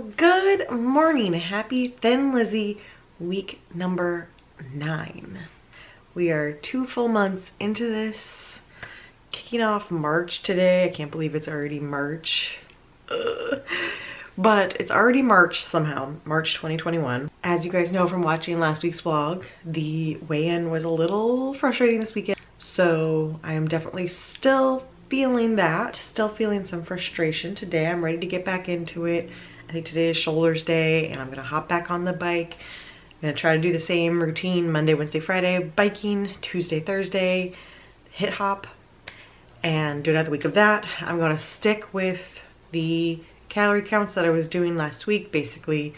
good morning. Happy Thin Lizzie week number 9. We are 2 full months into this, kicking off March today. I can't believe it's already March. But it's already March somehow, March 2021. As you guys know from watching last week's vlog, the weigh-in was a little frustrating this weekend. So I am definitely still feeling that, still feeling some frustration. Today I'm ready to get back into it. I think today is shoulders day and I'm gonna hop back on the bike. I'm gonna try to do the same routine Monday, Wednesday, Friday, biking, Tuesday, Thursday, hit hop, and do another week of that. I'm gonna stick with the calorie counts that I was doing last week, basically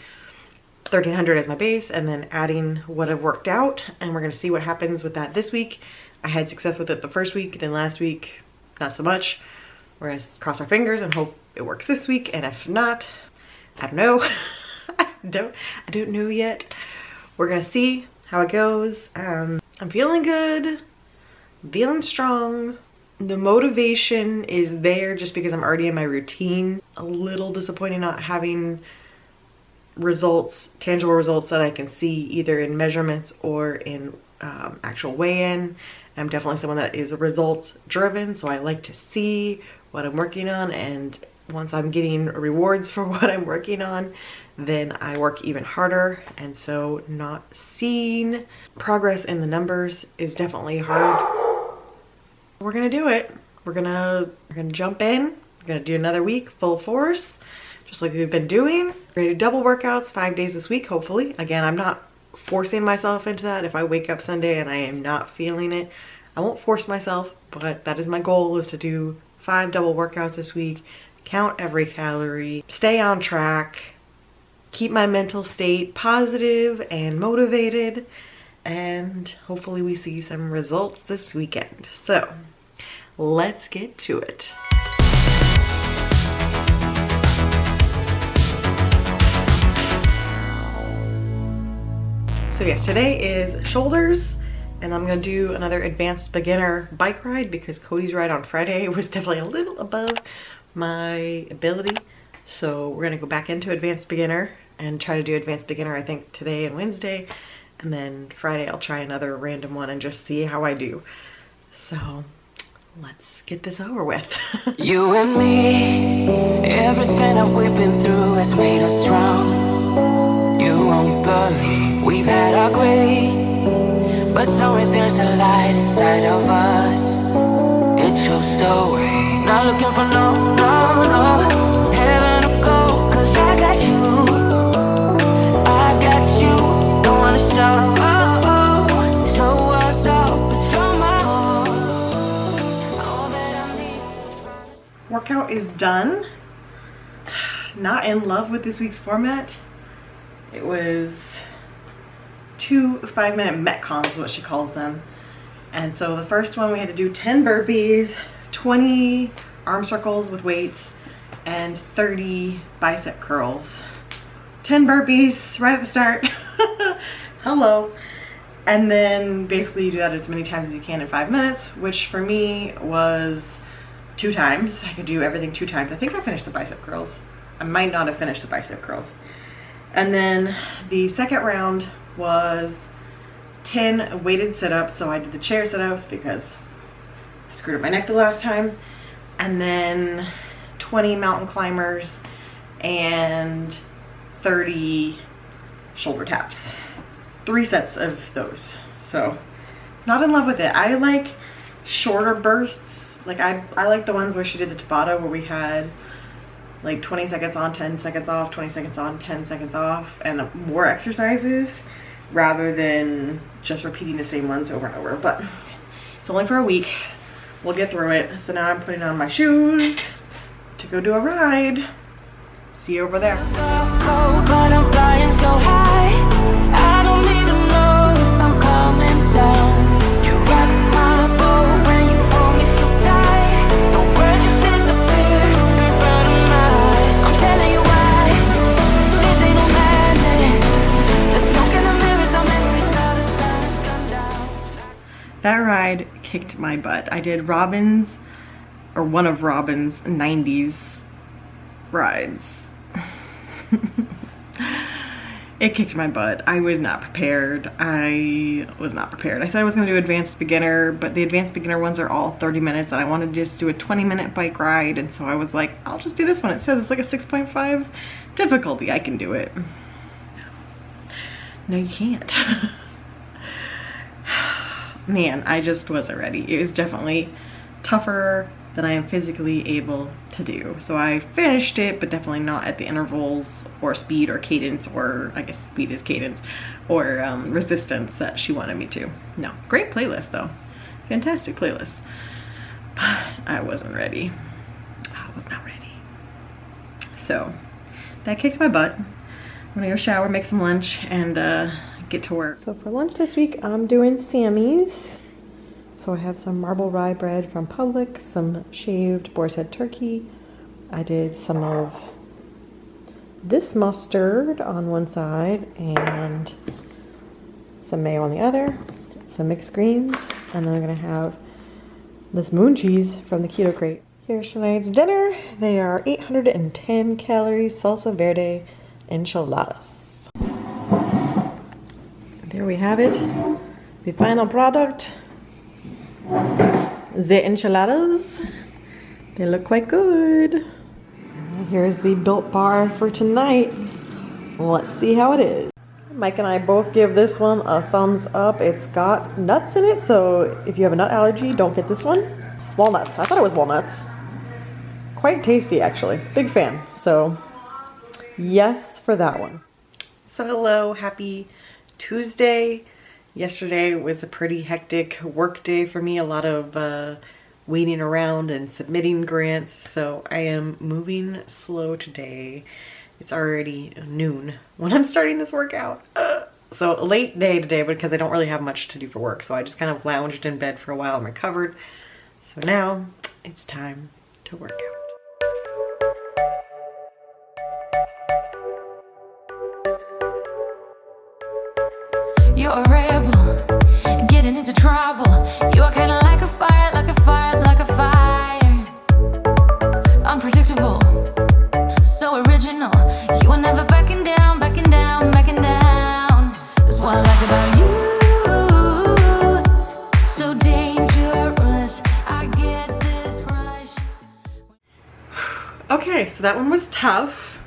1300 as my base and then adding what I've worked out, and we're gonna see what happens with that this week. I had success with it the first week, then last week not so much. We're gonna cross our fingers and hope it works this week, and if not, I don't know. I don't know yet. We're gonna see how it goes. I'm feeling good, feeling strong. The motivation is there just because I'm already in my routine. A little disappointing not having results, tangible results that I can see either in measurements or in actual weigh-in. I'm definitely someone that is results driven, so I like to see what I'm working on, and once I'm getting rewards for what I'm working on, then I work even harder. And so not seeing progress in the numbers is definitely hard. We're gonna do it. We're gonna jump in. We're gonna do another week full force, just like we've been doing. We're gonna do double workouts 5 days this week, hopefully. Again, I'm not forcing myself into that. If I wake up Sunday and I am not feeling it, I won't force myself, but that is my goal, is to do 5 double workouts this week, count every calorie, stay on track, keep my mental state positive and motivated, and hopefully we see some results this weekend. So let's get to it. So yes, today is shoulders, and I'm gonna do another advanced beginner bike ride because Cody's ride on Friday was definitely a little above my ability. So we're gonna go back into advanced beginner and try to do advanced beginner, I think, today and Wednesday. And then Friday I'll try another random one and just see how I do. So let's get this over with. You and me, everything that we've been through has made us strong. You won't believe we've had our gray, but somewhere there's a light inside of us. It shows the way. Not looking for no heaven to go, 'cause I got you. I got you. Don't wanna show us off, but you're my all that I need. Workout is done. Not in love with this week's format. It was 2 5-minute Metcons is what she calls them. And so the first one we had to do 10 burpees, 20 arm circles with weights, and 30 bicep curls. 10 burpees right at the start. Hello. And then basically you do that as many times as you can in 5 minutes, which for me was 2 times. I could do everything 2 times. I think I finished the bicep curls. I might not have finished the bicep curls. And then the second round was 10 weighted sit-ups. So I did the chair sit-ups because I screwed up my neck the last time. And then 20 mountain climbers and 30 shoulder taps. 3 sets of those. So not in love with it. I like shorter bursts. Like I like the ones where she did the Tabata, where we had like 20 seconds on, 10 seconds off, 20 seconds on, 10 seconds off, and more exercises rather than just repeating the same ones over and over. But it's only for a week. We'll get through it. So now I'm putting on my shoes to go do a ride. See you over there. But I'm flying so high, I don't even know if I'm coming down. You rock my boat when you hold me so tight. The world just disappears in front of my eyes. I'm telling you why, this ain't no madness. The smoke in the mirrors, our memories, now the sun has come down. That ride kicked my butt. I did Robin's, or one of Robin's 90s rides. It kicked my butt. I was not prepared. I said I was gonna do advanced beginner, but the advanced beginner ones are all 30 minutes and I wanted to just do a 20-minute bike ride. And so I was like, I'll just do this one. It says it's like a 6.5 difficulty. I can do it. No, you can't. Man, I just wasn't ready. It was definitely tougher than I am physically able to do. So I finished it, but definitely not at the intervals or speed or cadence, or I guess speed is cadence, or resistance that she wanted me to. No, great playlist though. Fantastic playlist. But I wasn't ready. I was not ready. So that kicked my butt. I'm gonna go shower, make some lunch, and get to work. So for lunch this week, I'm doing Sammy's. So I have some marble rye bread from Publix, some shaved boar's head turkey. I did some of this mustard on one side and some mayo on the other, some mixed greens, and then I'm gonna have this moon cheese from the Keto Crate. Here's tonight's dinner. They are 810 calories salsa verde enchiladas. There we have it. The final product. The enchiladas. They look quite good. And here's the Built Bar for tonight. Let's see how it is. Mike and I both give this one a thumbs up. It's got nuts in it, so if you have a nut allergy, don't get this one. Walnuts. I thought it was walnuts. Quite tasty, actually. Big fan. So, yes for that one. So hello, happy Tuesday. Yesterday was a pretty hectic work day for me. A lot of waiting around and submitting grants. So I am moving slow today. It's already noon when I'm starting this workout. So a late day today because I don't really have much to do for work. So I just kind of lounged in bed for a while and recovered. So now it's time to work out. You're a rebel, getting into trouble. You are kinda like a fire, like a fire, like a fire. Unpredictable, so original. You are never backing down, backing down, backing down. That's what I like about you. So dangerous, I get this rush. Okay, so that one was tough.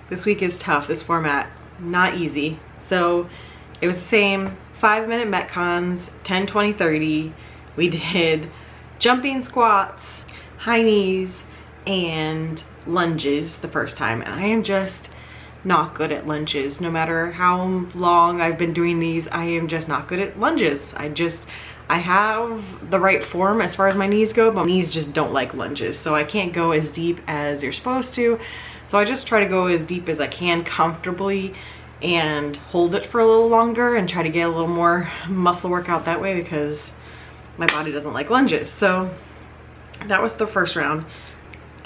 This week is tough, this format, not easy. So it was the same 5-minute Metcons, 10, 20, 30. We did jumping squats, high knees, and lunges the first time. And I am just not good at lunges. No matter how long I've been doing these, I am just not good at lunges. I have the right form as far as my knees go, but my knees just don't like lunges. So I can't go as deep as you're supposed to. So I just try to go as deep as I can comfortably and hold it for a little longer and try to get a little more muscle workout that way because my body doesn't like lunges. So that was the first round.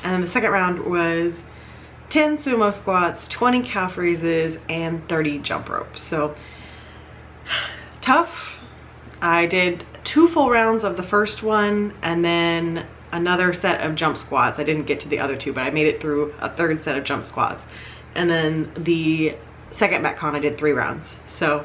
And then the second round was 10 sumo squats, 20 calf raises, and 30 jump ropes. So tough. I did 2 full rounds of the first one and then another set of jump squats. I didn't get to the other 2, but I made it through a 3rd set of jump squats. And then the second Metcon I did 3 rounds. So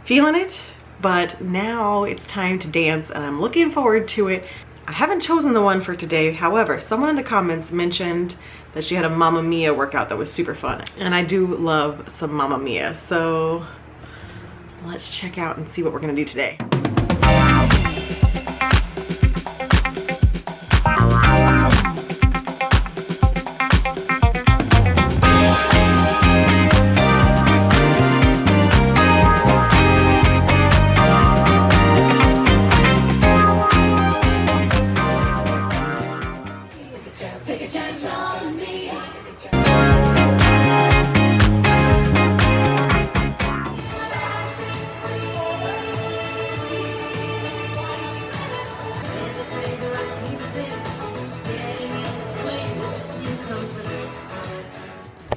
feeling it, but now it's time to dance and I'm looking forward to it. I haven't chosen the one for today. However, someone in the comments mentioned that she had a Mamma Mia workout that was super fun. And I do love some Mamma Mia. So let's check out and see what we're gonna do today.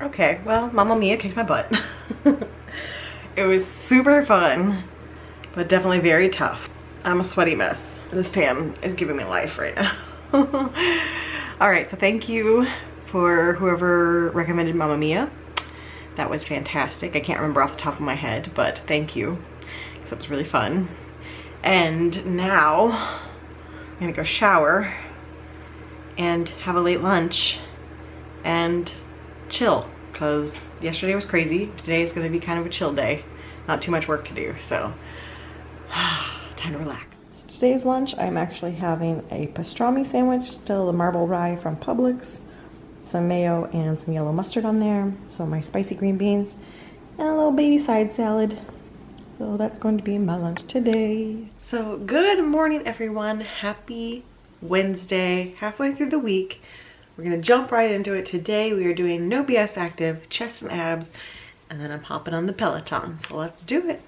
Okay, well, Mamma Mia kicked my butt. It was super fun, but definitely very tough. I'm a sweaty mess. This pan is giving me life right now. All right, so thank you for whoever recommended Mamma Mia. That was fantastic. I can't remember off the top of my head, but thank you, because it was really fun. And now I'm gonna go shower and have a late lunch and chill, because yesterday was crazy. Today is gonna be kind of a chill day. Not too much work to do, so time to relax. Today's lunch, I'm actually having a pastrami sandwich, still the marble rye from Publix, some mayo and some yellow mustard on there, some of my spicy green beans, and a little baby side salad. So that's going to be my lunch today. So good morning, everyone. Happy Wednesday, halfway through the week. We're gonna jump right into it. Today we are doing No BS Active, chest and abs, and then I'm hopping on the Peloton. So let's do it.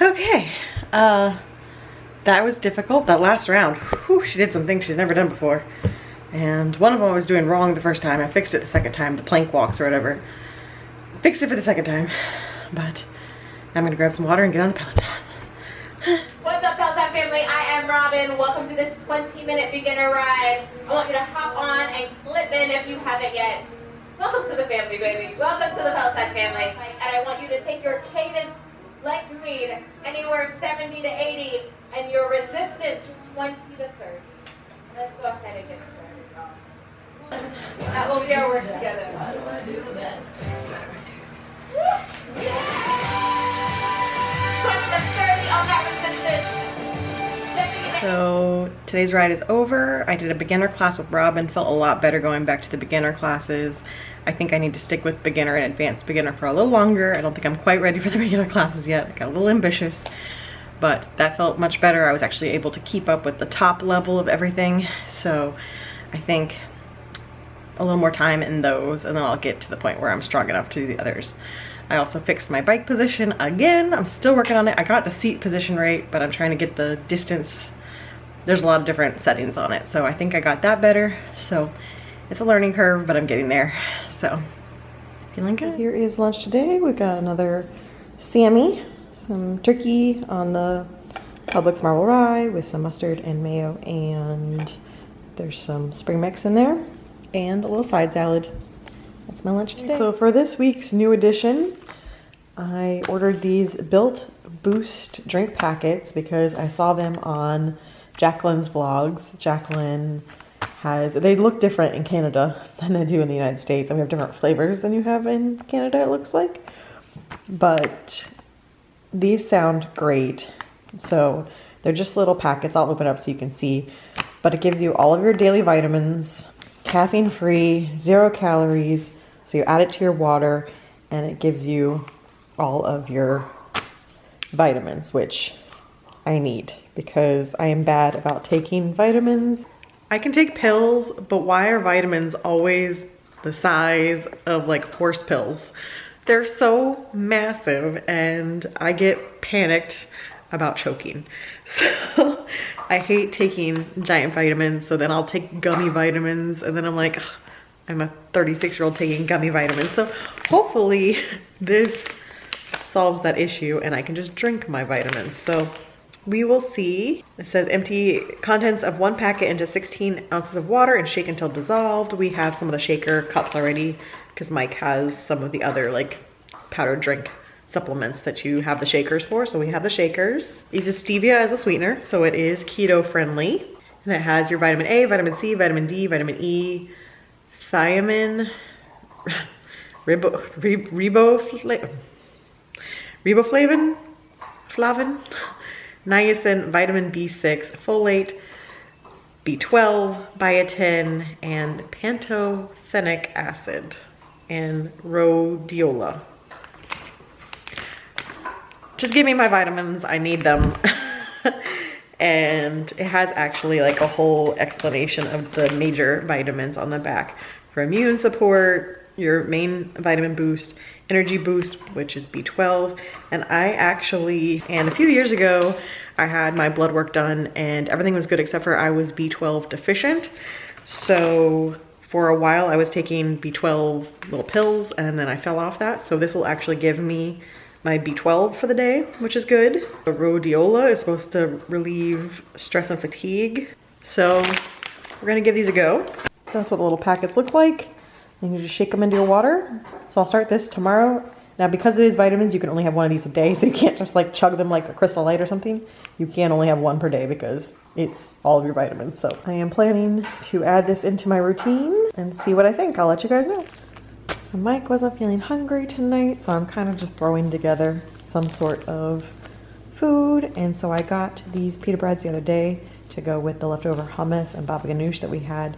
Okay, that was difficult. That last round, whew, she did some things she's never done before. And one of them I was doing wrong the first time. I fixed it the second time, the plank walks or whatever. Fixed it for the second time, but I'm gonna grab some water and get on the Peloton. What's up, Peloton family? I am Robin. Welcome to this 20-minute beginner ride. I want you to hop on and clip in if you haven't yet. Welcome to the family, baby. Welcome to the Peloton family. And I want you to take your cadence leg speed anywhere 70 to 80 and your resistance 20 to 30. Let's go ahead and get started. That will be our work together. How do I do that? 20 to 30 on that resistance. So today's ride is over. I did a beginner class with Robin. Felt a lot better going back to the beginner classes. I think I need to stick with beginner and advanced beginner for a little longer. I don't think I'm quite ready for the regular classes yet. I got a little ambitious, but that felt much better. I was actually able to keep up with the top level of everything. So I think a little more time in those, and then I'll get to the point where I'm strong enough to do the others. I also fixed my bike position again. I'm still working on it. I got the seat position right, but I'm trying to get the distance. There's a lot of different settings on it. So I think I got that better. So it's a learning curve, but I'm getting there. So feeling good. Here is lunch today. We've got another Sammy, some turkey on the Publix marble rye with some mustard and mayo, and there's some spring mix in there and a little side salad. That's my lunch today. So for this week's new addition, I ordered these Built Boost drink packets because I saw them on Jacqueline's vlogs. Jacqueline they look different in Canada than they do in the United States. And we have different flavors than you have in Canada, it looks like. But these sound great. So they're just little packets. I'll open up so you can see. But it gives you all of your daily vitamins, caffeine free, 0 calories. So you add it to your water and it gives you all of your vitamins, which I need because I am bad about taking vitamins. I can take pills, but why are vitamins always the size of like horse pills? They're so massive and I get panicked about choking. So I hate taking giant vitamins, so then I'll take gummy vitamins and then I'm like, ugh, I'm a 36-year-old taking gummy vitamins. So hopefully this solves that issue and I can just drink my vitamins. So we will see. It says empty contents of 1 packet into 16 ounces of water and shake until dissolved. We have some of the shaker cups already because Mike has some of the other like powdered drink supplements that you have the shakers for. So we have the shakers. Uses stevia as a sweetener, so it is keto friendly. And it has your vitamin A, vitamin C, vitamin D, vitamin E, thiamine, riboflavin, niacin, vitamin B6, folate, B12, biotin, and pantothenic acid, and rhodiola. Just give me my vitamins, I need them. and it has actually like a whole explanation of the major vitamins on the back for immune support, your main vitamin boost, energy boost, which is B12. And a few years ago, I had my blood work done and everything was good except for I was B12 deficient. So for a while I was taking B12 little pills and then I fell off that. So this will actually give me my B12 for the day, which is good. The rhodiola is supposed to relieve stress and fatigue. So we're gonna give these a go. So that's what the little packets look like. And you just shake them into your water. So I'll start this tomorrow. Now, because it is vitamins, you can only have one of these a day, so you can't just like chug them like a Crystal Light or something. You can only have one per day because it's all of your vitamins. So I am planning to add this into my routine and see what I think. I'll let you guys know. So Mike wasn't feeling hungry tonight, so I'm kind of just throwing together some sort of food. And so I got these pita breads the other day to go with the leftover hummus and baba ganoush that we had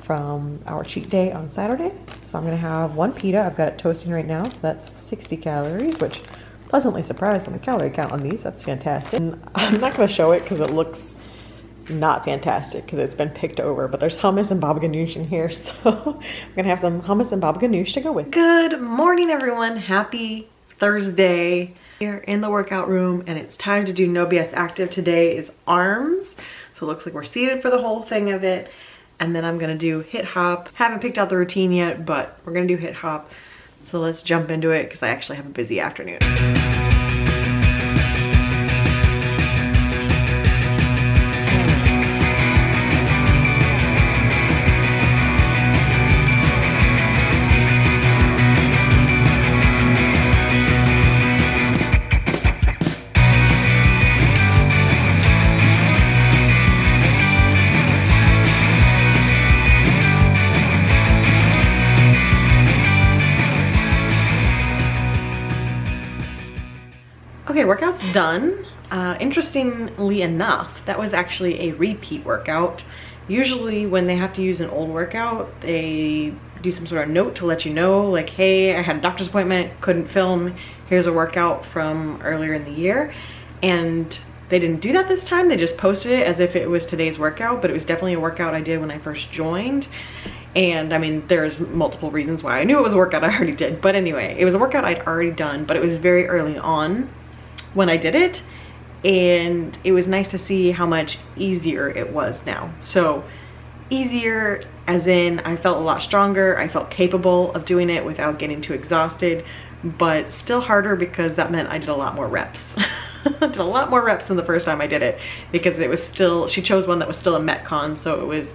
from our cheat day on Saturday. So I'm gonna have one pita. I've got it toasting right now, so that's 60 calories, which pleasantly surprised on the calorie count on these. That's fantastic. And I'm not gonna show it because it looks not fantastic because it's been picked over, but there's hummus and baba ganoush in here, so I'm gonna have some hummus and baba ganoush to go with. Good morning, everyone. Happy Thursday. Here in the workout room, and it's time to do No BS Active. Today is arms, so it looks like we're seated for the whole thing of it. And then I'm gonna do hit hop. Haven't picked out the routine yet, but we're gonna do hit hop. So let's jump into it because I actually have a busy afternoon. Okay, workout's done. Interestingly enough, that was actually a repeat workout. Usually when they have to use an old workout, they do some sort of note to let you know, like, hey, I had a doctor's appointment, couldn't film, here's a workout from earlier in the year. And they didn't do that this time. They just posted it as if it was today's workout, but it was definitely a workout I did when I first joined. And I mean, there's multiple reasons why I knew it was a workout I already did. But anyway, it was a workout I'd already done, but it was very early on when I did it, and it was nice to see how much easier it was now. So easier as in I felt a lot stronger, I felt capable of doing it without getting too exhausted, but still harder because that meant I did a lot more reps. I did a lot more reps than the first time I did it because it was still, she chose one that was still a Metcon, so it was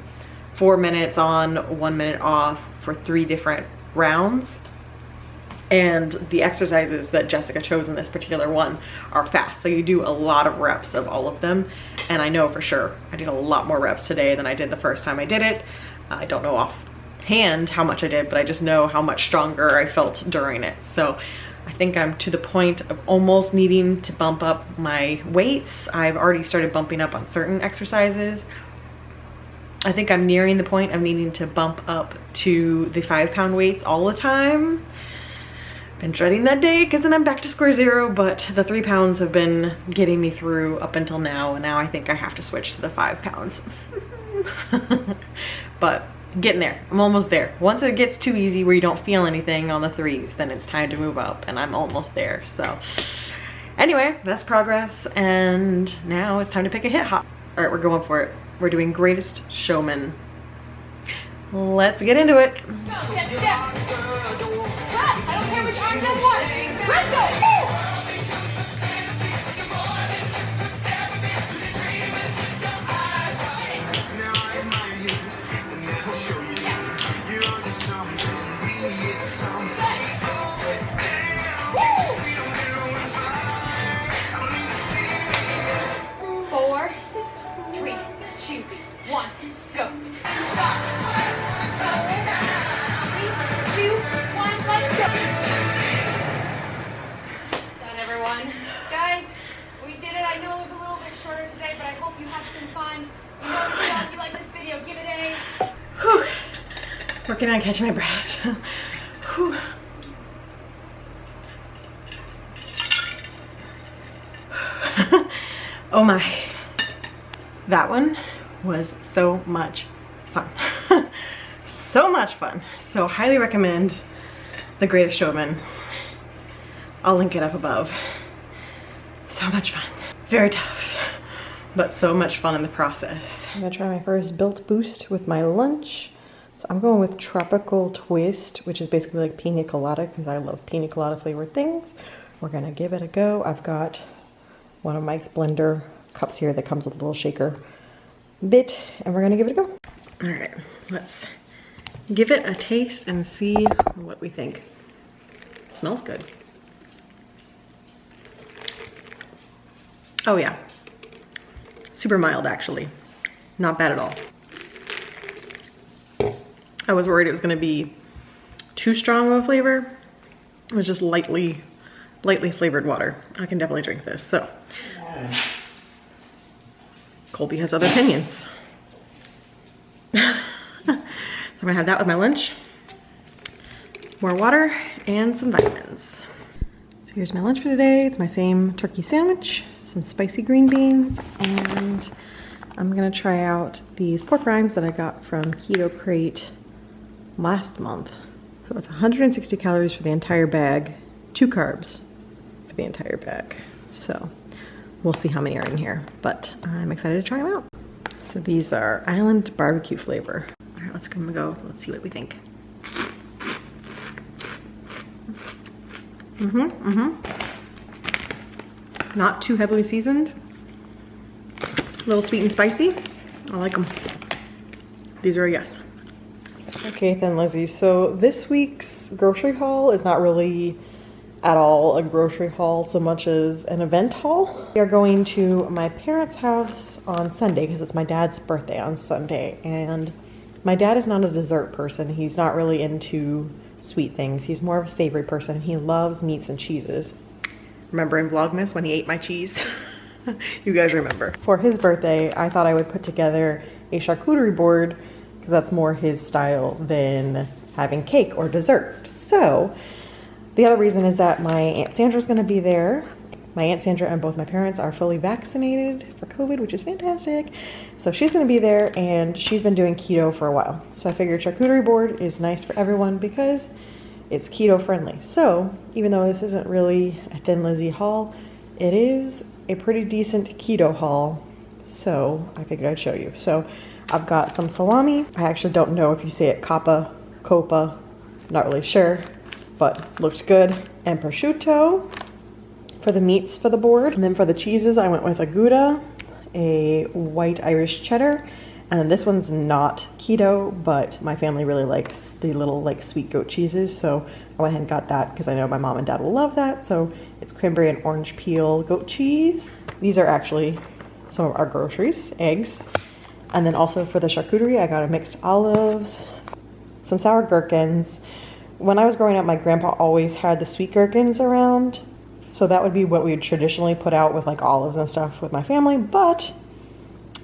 4 minutes on, 1 minute off for 3 different rounds. And the exercises that Jessica chose in this particular one are fast. So you do a lot of reps of all of them. And I know for sure I did a lot more reps today than I did the first time I did it. I don't know offhand how much I did, but I just know how much stronger I felt during it. So I think I'm to the point of almost needing to bump up my weights. I've already started bumping up on certain exercises. I think I'm nearing the point of needing to bump up to the 5-pound weights all the time. Been dreading that day because then I'm back to square zero, but the 3 pounds have been getting me through up until now, and now I think I have to switch to the 5 pounds. But getting there, I'm almost there. Once it gets too easy where you don't feel anything on the 3s, then it's time to move up, and I'm almost there. So anyway, that's progress, and now it's time to pick a hit hop. All right, we're going for it. We're doing Greatest Showman. Let's get into it. I don't care which arm does what. Let's go. Four, 3, 2, 1, go. 3, 2, 1, let's go. Done, everyone. Guys, we did it. I know it was a little bit shorter today, but I hope you had some fun. You know, if you like this video, give it a... Whew. Working on catching my breath. Whew. Oh my. That one was so much fun. So much fun. So highly recommend The Greatest Showman. I'll link it up above. So much fun. Very tough, but so much fun in the process. I'm gonna try my first Built Boost with my lunch. So I'm going with Tropical Twist, which is basically like pina colada, because I love pina colada flavored things. We're gonna give it a go. I've got one of Mike's blender cups here that comes with a little shaker bit, and we're gonna give it a go. All right, let's give it a taste and see what we think. Smells good. Oh yeah, super mild actually, not bad at all. I was worried it was gonna be too strong of a flavor. It was just lightly flavored water. I can definitely drink this, so. Colby has other opinions. So I'm gonna have that with my lunch. More water and some vitamins. So here's my lunch for today. It's my same turkey sandwich, some spicy green beans, and I'm gonna try out these pork rinds that I got from Keto Crate last month. So it's 160 calories for the entire bag, 2 carbs for the entire bag. So we'll see how many are in here, but I'm excited to try them out. So these are Island Barbecue flavor. All right, let's give them a go. Let's see what we think. Not too heavily seasoned. A little sweet and spicy. I like them. These are a yes. Okay then, Lizzie. So this week's grocery haul is not really at all a grocery haul so much as an event haul. We are going to my parents' house on Sunday because it's my dad's birthday on Sunday, and my dad is not a dessert person. He's not really into sweet things. He's more of a savory person. He loves meats and cheeses. Remember in Vlogmas when he ate my cheese? You guys remember. For his birthday, I thought I would put together a charcuterie board because that's more his style than having cake or dessert. So the other reason is that my Aunt Sandra's gonna be there. My Aunt Sandra and both my parents are fully vaccinated for COVID, which is fantastic. So she's gonna be there, and she's been doing keto for a while. So I figured charcuterie board is nice for everyone because it's keto friendly. So even though this isn't really a Thin Lizzie haul, it is a pretty decent keto haul. So I figured I'd show you. So I've got some salami. I actually don't know if you say it copa, not really sure, but looks good. And prosciutto for the meats for the board. And then for the cheeses, I went with a Gouda, a white Irish cheddar, and then this one's not keto, but my family really likes the little like sweet goat cheeses, so I went ahead and got that because I know my mom and dad will love that. So it's cranberry and orange peel goat cheese. These are actually some of our groceries, eggs. And then also for the charcuterie, I got a mixed olives, some sour gherkins. When I was growing up, my grandpa always had the sweet gherkins around. So that would be what we would traditionally put out with like olives and stuff with my family, but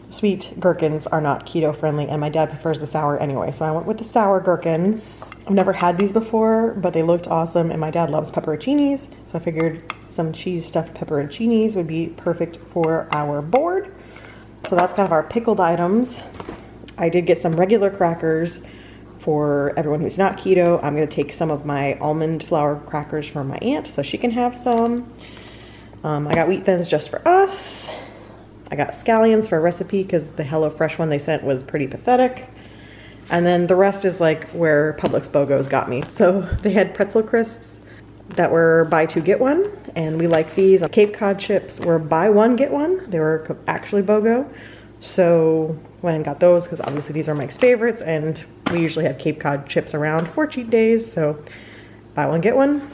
sweet gherkins are not keto friendly, and my dad prefers the sour anyway. So I went with the sour gherkins. I've never had these before, but they looked awesome, and my dad loves pepperoncinis. So I figured some cheese stuffed pepperoncinis would be perfect for our board. So that's kind of our pickled items. I did get some regular crackers for everyone who's not keto. I'm gonna take some of my almond flour crackers for my aunt so she can have some. I got wheat thins just for us. I got scallions for a recipe because the HelloFresh one they sent was pretty pathetic. And then the rest is like where Publix BOGOs got me. So they had pretzel crisps that were buy two get one, and we like these. Cape Cod chips were buy one get one. They were actually BOGO. So went and got those because obviously these are Mike's favorites, and we usually have Cape Cod chips around for cheat days, so buy one get one.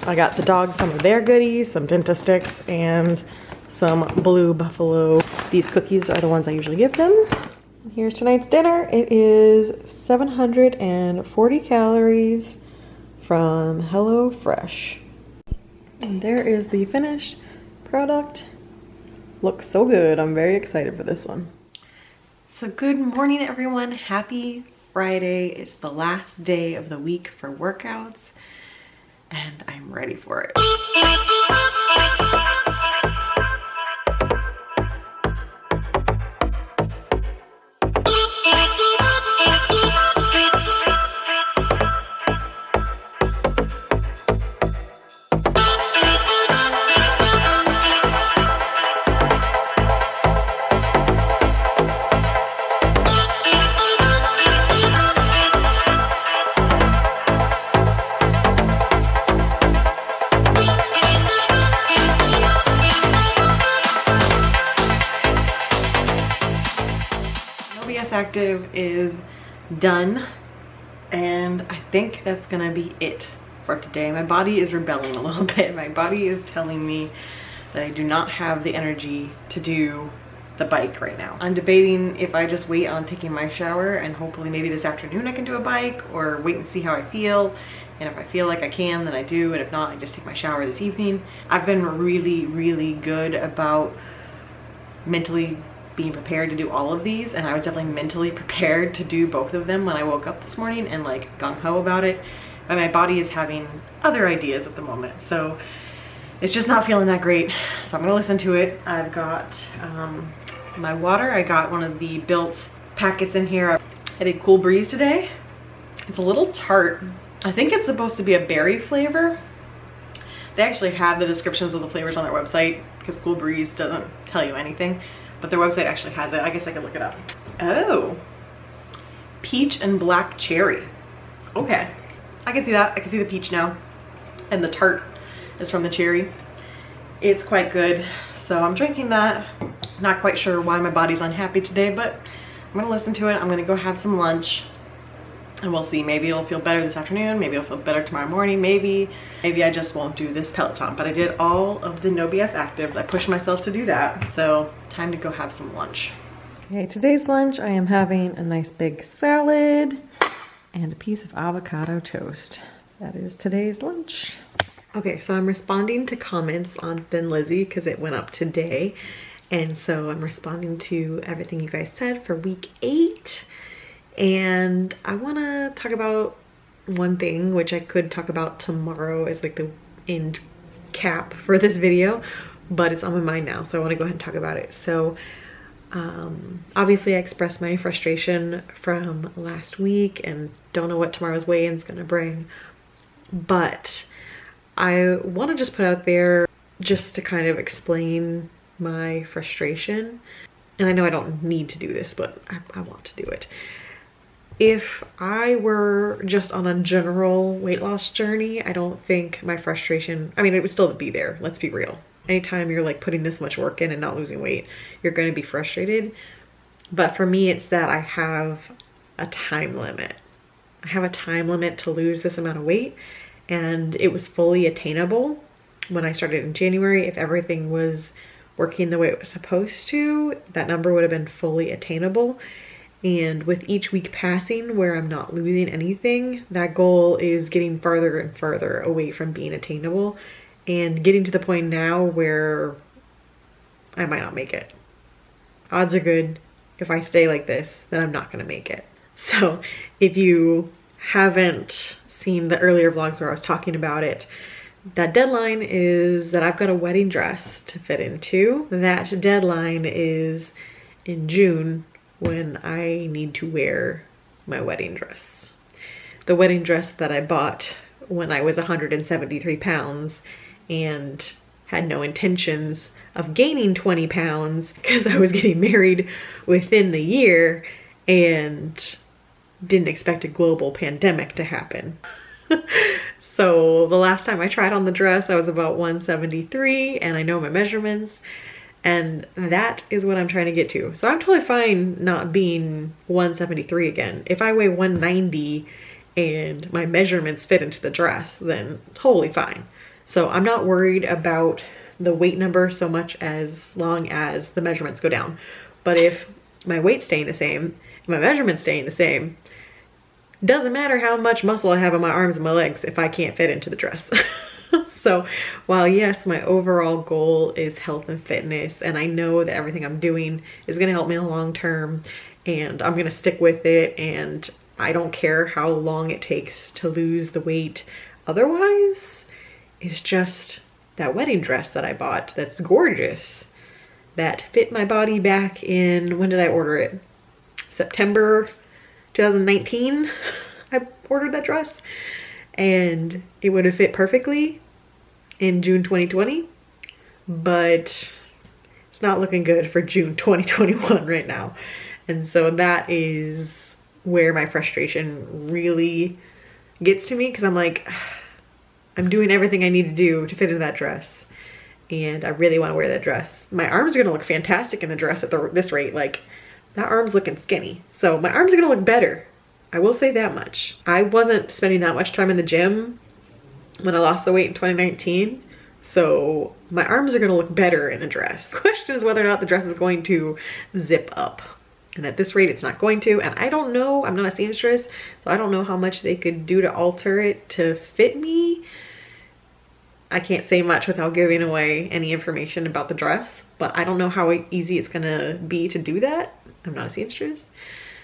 I got the dogs some of their goodies, some Dinta sticks, and some Blue Buffalo. These cookies are the ones I usually give them. Here's tonight's dinner. It is 740 calories from HelloFresh. And there is the finished product. Looks so good. I'm very excited for this one. So good morning, everyone. Happy Friday. It's the last day of the week for workouts, and I'm ready for it. Active is done, and I think that's gonna be it for today. My body is rebelling a little bit. My body is telling me that I do not have the energy to do the bike right now. I'm debating if I just wait on taking my shower and hopefully maybe this afternoon I can do a bike, or wait and see how I feel. And if I feel like I can, then I do, and if not, I just take my shower this evening. I've been really good about mentally being prepared to do all of these, and I was definitely mentally prepared to do both of them when I woke up this morning and like gung-ho about it. But my body is having other ideas at the moment, so it's just not feeling that great. So I'm gonna listen to it. I've got my water. I got one of the Built packets in here. I had a Cool Breeze today. It's a little tart. I think it's supposed to be a berry flavor. They actually have the descriptions of the flavors on their website because Cool Breeze doesn't tell you anything, but their website actually has it. I guess I could look it up. Oh, peach and black cherry. Okay, I can see that. I can see the peach now, and the tart is from the cherry. It's quite good, so I'm drinking that. Not quite sure why my body's unhappy today, but I'm gonna listen to it. I'm gonna go have some lunch, and we'll see. Maybe it'll feel better this afternoon. Maybe it'll feel better tomorrow morning. Maybe I just won't do this Peloton. But I did all of the No BS Actives. I pushed myself to do that. So time to go have some lunch. Okay, today's lunch, I am having a nice big salad and a piece of avocado toast. That is today's lunch. Okay, so I'm responding to comments on Thin Lizzie because it went up today. And so I'm responding to everything you guys said for week 8. And I want to talk about one thing, which I could talk about tomorrow as like the end cap for this video, but it's on my mind now, so I want to go ahead and talk about it. So obviously I expressed my frustration from last week and don't know what tomorrow's weigh-in is going to bring, but I want to just put out there just to kind of explain my frustration. And I know I don't need to do this, but I want to do it. If I were just on a general weight loss journey, I don't think my frustration, I mean, it would still be there. Let's be real. Anytime you're like putting this much work in and not losing weight, you're going to be frustrated. But for me, it's that I have a time limit. I have a time limit to lose this amount of weight, and it was fully attainable when I started in January. If everything was working the way it was supposed to, that number would have been fully attainable. And with each week passing where I'm not losing anything, that goal is getting farther and farther away from being attainable, and getting to the point now where I might not make it. Odds are good, if I stay like this, then I'm not gonna make it. So if you haven't seen the earlier vlogs where I was talking about it, that deadline is that I've got a wedding dress to fit into. That deadline is in June, when I need to wear my wedding dress. The wedding dress that I bought when I was 173 pounds and had no intentions of gaining 20 pounds because I was getting married within the year and didn't expect a global pandemic to happen. So the last time I tried on the dress, I was about 173, and I know my measurements. And that is what I'm trying to get to. So I'm totally fine not being 173 again. If I weigh 190 and my measurements fit into the dress, then totally fine. So I'm not worried about the weight number so much as long as the measurements go down. But if my weight's staying the same, my measurements staying the same, doesn't matter how much muscle I have on my arms and my legs if I can't fit into the dress. So while yes, my overall goal is health and fitness, and I know that everything I'm doing is going to help me in the long term, and I'm going to stick with it, and I don't care how long it takes to lose the weight otherwise, it's just that wedding dress that I bought that's gorgeous, that fit my body back in, when did I order it? September 2019 I ordered that dress, and it would have fit perfectly in June 2020, but it's not looking good for June 2021 right now. And so that is where my frustration really gets to me, because I'm like, I'm doing everything I need to do to fit into that dress, and I really want to wear that dress. My arms are gonna look fantastic in the dress at this rate. Like, that arm's looking skinny. So my arms are gonna look better. I will say that much. I wasn't spending that much time in the gym when I lost the weight in 2019. So my arms are gonna look better in the dress. The question is whether or not the dress is going to zip up. And at this rate, it's not going to. And I don't know, I'm not a seamstress, so I don't know how much they could do to alter it to fit me. I can't say much without giving away any information about the dress, but I don't know how easy it's gonna be to do that. I'm not a seamstress.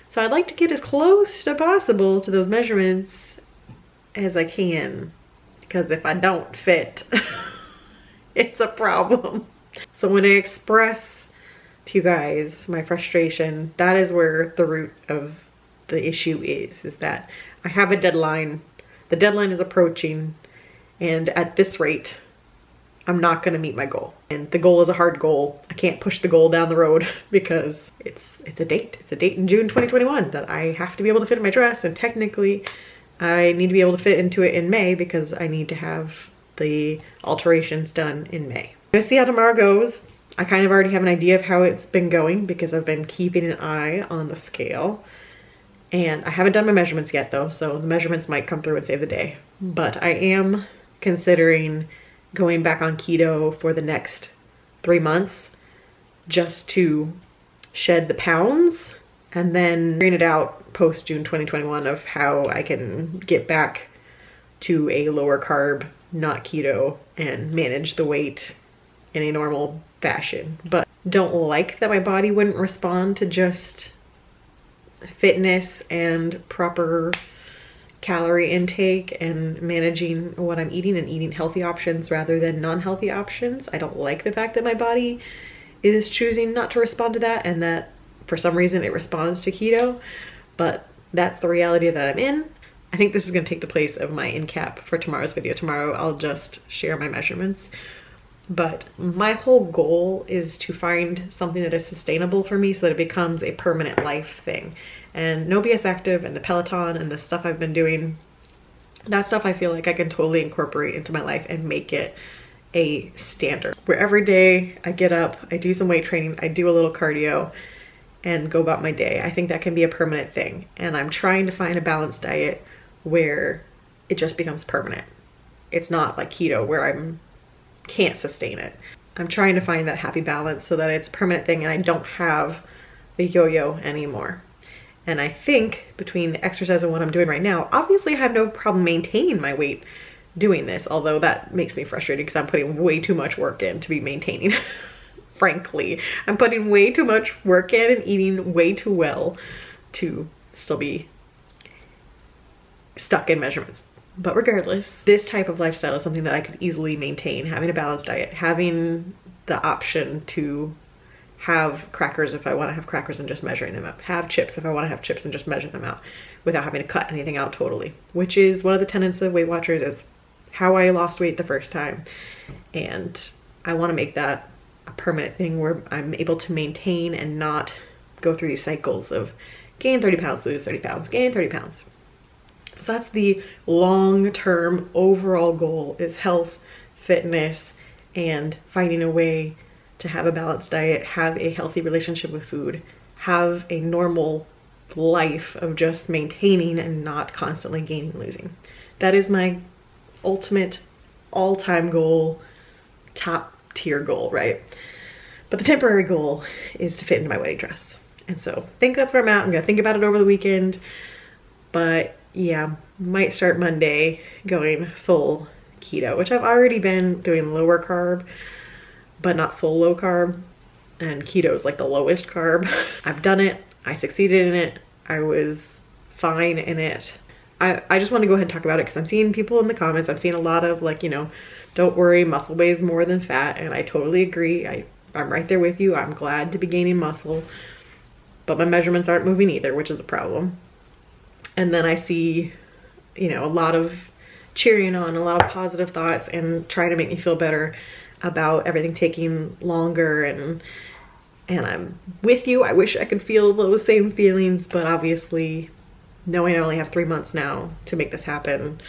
So I'd like to get as close to possible to those measurements as I can, because if I don't fit, it's a problem. So when I express to you guys my frustration, that is where the root of the issue is that I have a deadline. The deadline is approaching, and at this rate, I'm not gonna meet my goal. And the goal is a hard goal. I can't push the goal down the road because it's a date. It's a date in June 2021 that I have to be able to fit in my dress, and technically I need to be able to fit into it in May because I need to have the alterations done in May. I'm gonna see how tomorrow goes. I kind of already have an idea of how it's been going because I've been keeping an eye on the scale. And I haven't done my measurements yet though, so the measurements might come through and save the day. But I am considering going back on keto for the next 3 months just to shed the pounds, and then figuring it out post June 2021 of how I can get back to a lower carb, not keto, and manage the weight in a normal fashion. But don't like that my body wouldn't respond to just fitness and proper calorie intake and managing what I'm eating and eating healthy options rather than non-healthy options. I don't like the fact that my body is choosing not to respond to that, and that for some reason it responds to keto, but that's the reality that I'm in. I think this is going to take the place of my in cap for tomorrow's video. Tomorrow I'll just share my measurements, but my whole goal is to find something that is sustainable for me so that it becomes a permanent life thing. And No BS Active and the Peloton and the stuff I've been doing, that stuff I feel like I can totally incorporate into my life and make it a standard. Where every day I get up, I do some weight training, I do a little cardio, and go about my day. I think that can be a permanent thing. And I'm trying to find a balanced diet where it just becomes permanent. It's not like keto where I can't sustain it. I'm trying to find that happy balance so that it's a permanent thing and I don't have the yo-yo anymore. And I think between the exercise and what I'm doing right now, obviously I have no problem maintaining my weight doing this, although that makes me frustrated because I'm putting way too much work in to be maintaining. Frankly, I'm putting way too much work in and eating way too well to still be stuck in measurements. But regardless, this type of lifestyle is something that I could easily maintain. Having a balanced diet, having the option to have crackers if I want to have crackers and just measuring them out, have chips if I want to have chips and just measure them out without having to cut anything out totally, which is one of the tenets of Weight Watchers. Is how I lost weight the first time, and I want to make that a permanent thing where I'm able to maintain and not go through these cycles of gain 30 pounds, lose 30 pounds, gain 30 pounds. So that's the long-term overall goal, is health, fitness, and finding a way to have a balanced diet, have a healthy relationship with food, have a normal life of just maintaining and not constantly gaining and losing. That is my ultimate all-time goal, top tier goal, right? But the temporary goal is to fit into my wedding dress. And so I think that's where I'm at. I'm gonna think about it over the weekend, but yeah, might start Monday going full keto, which I've already been doing lower carb, but not full low carb. And keto is like the lowest carb. I've done it. I succeeded in it. I was fine in it. I just want to go ahead and talk about it because I'm seeing people in the comments. I've seen a lot of like, you know, don't worry, muscle weighs more than fat. And I totally agree. I'm right there with you. I'm glad to be gaining muscle, but my measurements aren't moving either, which is a problem. And then I see, you know, a lot of cheering on, a lot of positive thoughts and trying to make me feel better about everything taking longer, and I'm with you. I wish I could feel those same feelings, but obviously knowing I only have 3 months now to make this happen,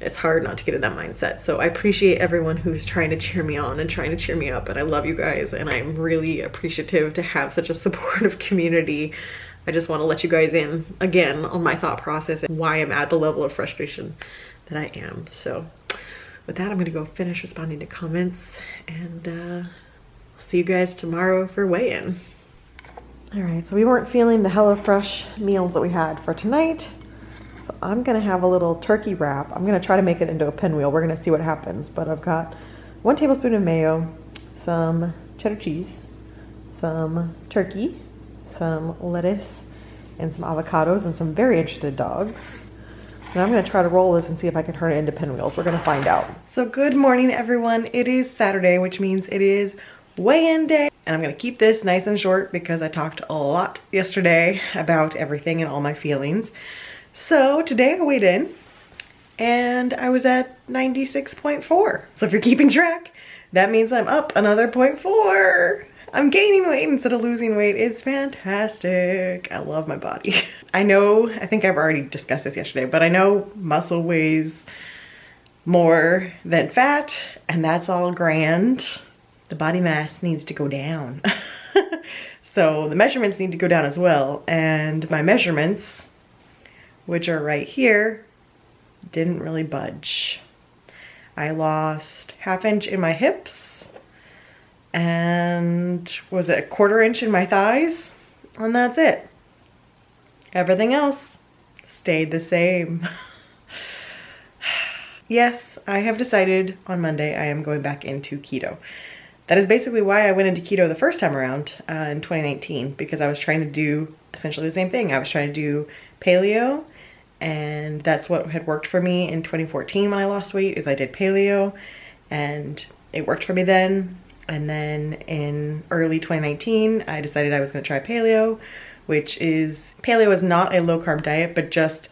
it's hard not to get in that mindset. So I appreciate everyone who's trying to cheer me on and trying to cheer me up, and I love you guys, and I'm really appreciative to have such a supportive community. I just want to let you guys in again on my thought process and why I'm at the level of frustration that I am. So with that, I'm gonna go finish responding to comments, and I'll see you guys tomorrow for weigh-in. All right, so we weren't feeling the HelloFresh meals that we had for tonight. So I'm gonna have a little turkey wrap. I'm gonna try to make it into a pinwheel. We're gonna see what happens. But I've got 1 tablespoon of mayo, some cheddar cheese, some turkey, some lettuce, and some avocados, and some very interested dogs. So now I'm gonna try to roll this and see if I can turn it into pinwheels. We're gonna find out. So good morning, everyone. It is Saturday, which means it is weigh-in day. And I'm gonna keep this nice and short because I talked a lot yesterday about everything and all my feelings. So today I weighed in and I was at 96.4. So if you're keeping track, that means I'm up another 0.4. I'm gaining weight instead of losing weight. It's fantastic. I love my body. I think I've already discussed this yesterday, but I know muscle weighs more than fat, and that's all grand. The body mass needs to go down. So the measurements need to go down as well. And my measurements, which are right here, didn't really budge. I lost 1/2 inch in my hips and was it 1/4 inch in my thighs, and that's it. Everything else stayed the same. Yes, I have decided on Monday I am going back into keto. That is basically why I went into keto the first time around in 2019, because I was trying to do essentially the same thing. I was trying to do paleo, and that's what had worked for me in 2014 when I lost weight, is I did paleo, and it worked for me then. And then in early 2019, I decided I was gonna try paleo, paleo is not a low carb diet, but just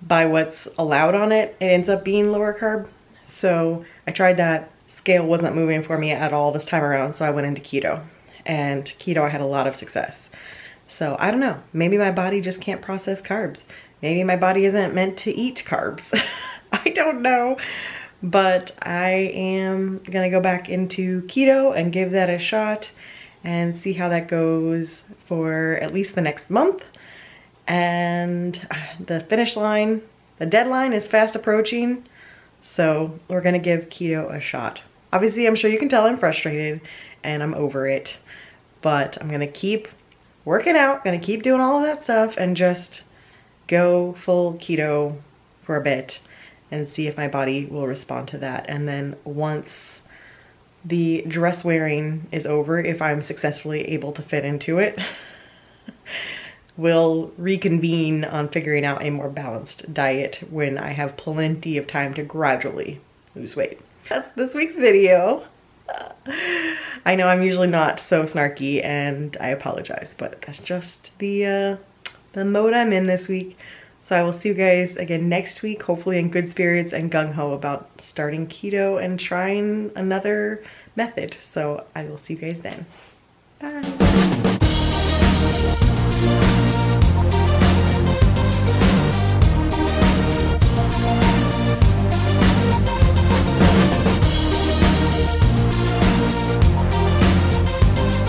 by what's allowed on it, it ends up being lower carb. So I tried that. Scale wasn't moving for me at all this time around, so I went into keto. And keto, I had a lot of success. So I don't know, maybe my body just can't process carbs. Maybe my body isn't meant to eat carbs. I don't know, but I am gonna go back into keto and give that a shot and see how that goes for at least the next month. And the finish line, the deadline is fast approaching, so we're gonna give keto a shot. Obviously, I'm sure you can tell I'm frustrated and I'm over it, but I'm gonna keep working out, gonna keep doing all of that stuff, and just go full keto for a bit and see if my body will respond to that. And then once the dress wearing is over, if I'm successfully able to fit into it, we'll reconvene on figuring out a more balanced diet when I have plenty of time to gradually lose weight. That's this week's video. I know I'm usually not so snarky, and I apologize, but that's just the mode I'm in this week. So I will see you guys again next week, hopefully in good spirits and gung-ho about starting keto and trying another method. So I will see you guys then. Bye.